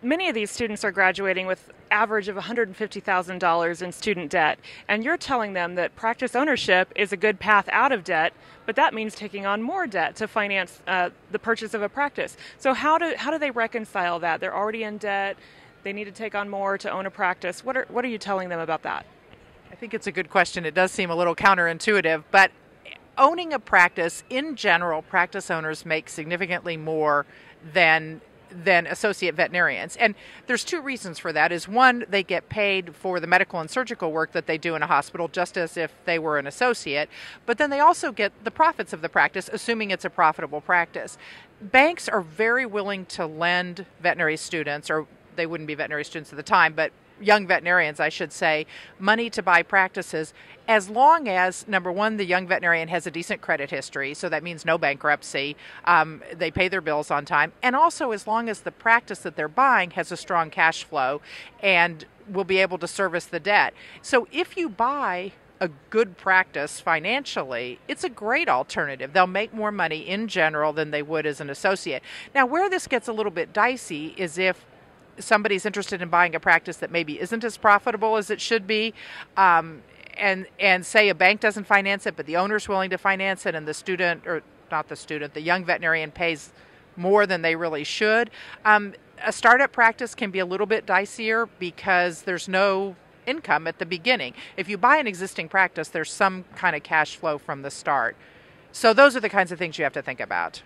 many of these students are graduating with average of $150,000 in student debt, and you're telling them that practice ownership is a good path out of debt, but that means taking on more debt to finance the purchase of a practice. So how do they reconcile that? They're already in debt. They need to take on more to own a practice. What are you telling them about that? I think it's a good question. It does seem a little counterintuitive, but owning a practice, in general, practice owners make significantly more than associate veterinarians. And there's two reasons for that. Is one, they get paid for the medical and surgical work that they do in a hospital just as if they were an associate, but then they also get the profits of the practice, assuming it's a profitable practice. Banks are very willing to lend veterinary students, or they wouldn't be veterinary students at the time, but young veterinarians, I should say, money to buy practices, as long as, number one, the young veterinarian has a decent credit history, so that means no bankruptcy, they pay their bills on time, and also as long as the practice that they're buying has a strong cash flow and will be able to service the debt. So if you buy a good practice financially, it's a great alternative. They'll make more money in general than they would as an associate. Now, where this gets a little bit dicey is if somebody's interested in buying a practice that maybe isn't as profitable as it should be, and say a bank doesn't finance it, but the owner's willing to finance it, and the student, or not the student, the young veterinarian pays more than they really should. A startup practice can be a little bit dicier because there's no income at the beginning. If you buy an existing practice, there's some kind of cash flow from the start. So those are the kinds of things you have to think about.